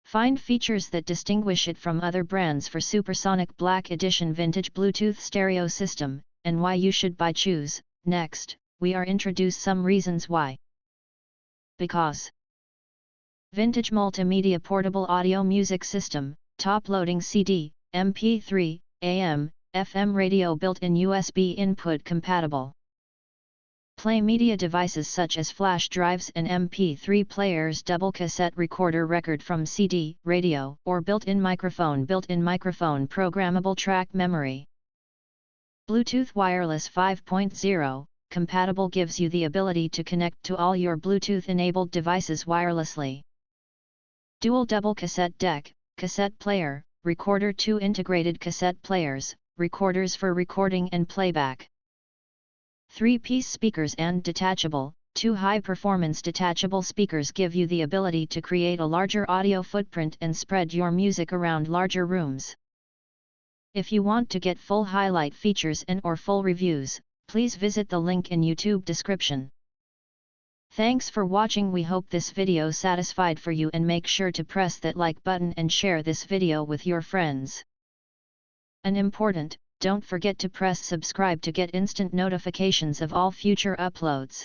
Find features that distinguish it from other brands for Supersonic Black Edition Vintage Bluetooth Stereo System, and why you should buy choose. Next, we are introduce some reasons why. Because Vintage Multimedia Portable Audio Music System, top-loading CD, MP3, AM, FM radio built-in USB input compatible. Play media devices such as flash drives and MP3 players, double cassette recorder, record from CD, radio, or built-in microphone, programmable track memory. Bluetooth Wireless 5.0, compatible, gives you the ability to connect to all your Bluetooth-enabled devices wirelessly. Double cassette deck, cassette player, recorder, 2 integrated cassette players, recorders for recording and playback. 3-piece speakers and detachable, 2 high-performance detachable speakers give you the ability to create a larger audio footprint and spread your music around larger rooms. If you want to get full highlight features and or full reviews, please visit the link in YouTube description. Thanks for watching. We hope this video satisfied for you, and make sure to press that like button and share this video with your friends. And important, don't forget to press subscribe to get instant notifications of all future uploads.